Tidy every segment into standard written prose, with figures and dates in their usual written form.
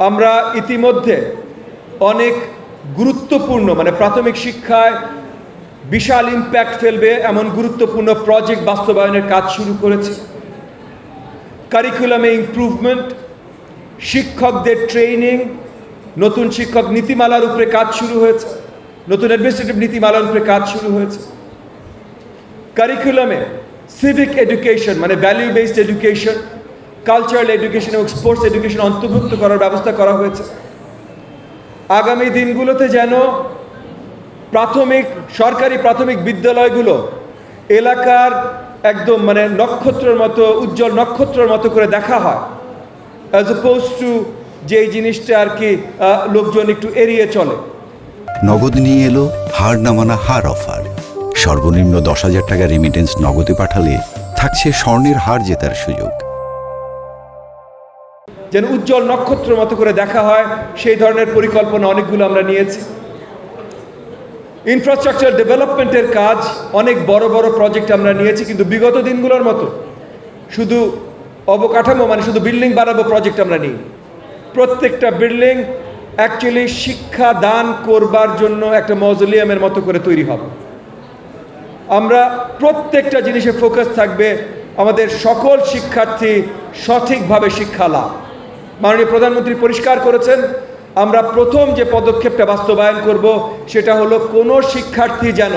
আমরা ইতিমধ্যে অনেক গুরুত্বপূর্ণ মানে প্রাথমিক শিক্ষায় বিশাল ইম্প্যাক্ট ফেলবে এমন গুরুত্বপূর্ণ প্রজেক্ট বাস্তবায়নের কাজ শুরু করেছি। কারিকুলামে ইমপ্রুভমেন্ট, শিক্ষকদের ট্রেনিং, নতুন শিক্ষক নীতিমালার উপরে কাজ শুরু হয়েছে, নতুন অ্যাডমিনিস্ট্রেটিভ নীতিমালার উপরে কাজ শুরু হয়েছে। কারিকুলামে সিভিক এডুকেশন মানে value based education, cultural education এবং স্পোর্টস এডুকেশন অন্তর্ভুক্ত করার ব্যবস্থা করা হয়েছে। আগামী দিনগুলোতে যেন সরকারি প্রাথমিক বিদ্যালয়গুলো এলাকার একদম মানে নক্ষত্রের মতো, উজ্জ্বল নক্ষত্রের মতো করে দেখা হয়, অ্যাজ অপোজ টু যে জিনিসটা আর কি লোকজন একটু এড়িয়ে চলে। নগদ নিয়ে এলো হার না মানা হার অফার। সর্বনিম্ন 10,000 টাকা রেমিটেন্স নগদে পাঠালে থাকছে স্বর্ণের হার জেতার সুযোগ। যেন উজ্জ্বল নক্ষত্রের মতো করে দেখা হয় সেই ধরনের পরিকল্পনা অনেকগুলো আমরা নিয়েছি। ইনফ্রাস্ট্রাকচার ডেভেলপমেন্টের কাজ অনেক বড় বড় প্রজেক্ট আমরা নিয়েছি, কিন্তু বিগত দিনগুলোর মতো শুধু অবকাঠামো মানে শুধু বিল্ডিং বানাবো প্রজেক্ট আমরা নিই। প্রত্যেকটা বিল্ডিং অ্যাকচুয়ালি শিক্ষা দান করবার জন্য একটা মজলিয়ামের মতো করে তৈরি হবে। আমরা প্রত্যেকটা জিনিসে ফোকাস থাকবে আমাদের সকল শিক্ষার্থী সঠিকভাবে শিক্ষা লাভ। মাননীয় প্রধানমন্ত্রী পরিষ্কার করেছেন, আমরা প্রথম যে পদক্ষেপটা বাস্তবায়ন করব সেটা হলো কোনো শিক্ষার্থী যেন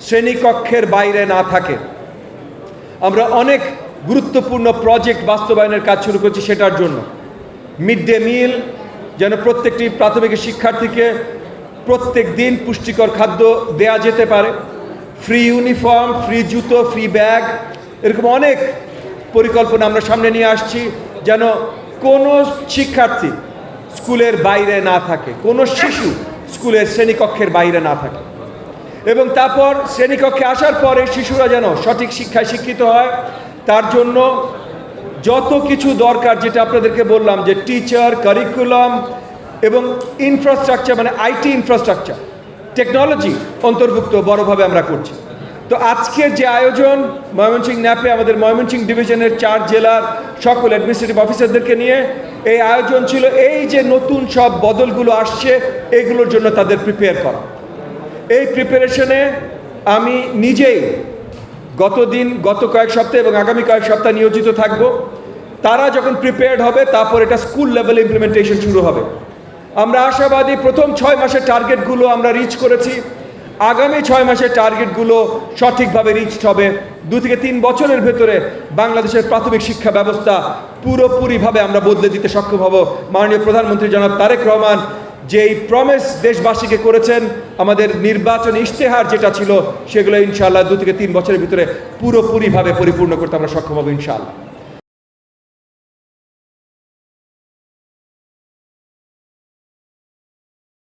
শ্রেণীকক্ষের বাইরে না থাকে। আমরা অনেক গুরুত্বপূর্ণ প্রজেক্ট বাস্তবায়নের কাজ শুরু করছি সেটার জন্য। মিড ডে মিল যেন প্রত্যেকটি প্রাথমিক শিক্ষার্থীকে প্রত্যেক দিন পুষ্টিকর খাদ্য দেয়া যেতে পারে, ফ্রি ইউনিফর্ম, ফ্রি জুতো, ফ্রি ব্যাগ, এরকম অনেক পরিকল্পনা আমরা সামনে নিয়ে আসছি যেন কোনো শিক্ষার্থী স্কুলের বাইরে না থাকে, কোনো শিশু স্কুলের শ্রেণীকক্ষের বাইরে না থাকে। এবং তারপর শ্রেণীকক্ষে আসার পরে শিশুরা যেন সঠিক শিক্ষায় শিক্ষিত হয়, তার জন্য যত কিছু দরকার যেটা আপনাদেরকে বললাম যে টিচার, কারিকুলাম এবং ইনফ্রাস্ট্রাকচার মানে আইটি ইনফ্রাস্ট্রাকচার, টেকনোলজি অন্তর্ভুক্ত বড়ভাবে আমরা করছি। তো আজকের যে আয়োজন ময়মনসিংহ ন্যাপে আমাদের ময়মনসিংহ ডিভিশনের 4 জেলার সকল অ্যাডমিনিস্ট্রেটিভ অফিসারদেরকে নিয়ে এই আয়োজন ছিল এই যে নতুন সব বদলগুলো আসছে এগুলোর জন্য তাদের প্রিপেয়ার করা। এই প্রিপারেশনে আমি নিজেই গত কয়েক সপ্তাহ এবং আগামী কয়েক সপ্তাহ নিয়োজিত থাকব। তারা যখন প্রিপেয়ার্ড হবে তারপর এটা স্কুল লেভেলে ইমপ্লিমেন্টেশন শুরু হবে। আমরা আশাবাদী প্রথম 6 মাসের টার্গেটগুলো আমরা রিচ করেছি, আগামী 6 মাসের টার্গেটগুলো সঠিকভাবে রিচড হবে। 2 থেকে 3 বছরের ভেতরে বাংলাদেশের প্রাথমিক শিক্ষা ব্যবস্থা পুরোপুরিভাবে আমরা বদলে দিতে সক্ষম হব। মাননীয় প্রধানমন্ত্রী জনাব তারেক রহমান যেই প্রমিস দেশবাসীকে করেছেন, আমাদের নির্বাচনী ইশতেহার যেটা ছিল সেগুলো ইনশাআল্লাহ 2 থেকে 3 বছরের ভিতরে পুরোপুরিভাবে পরিপূর্ণ করতে আমরা সক্ষম হব ইনশাআল্লাহ।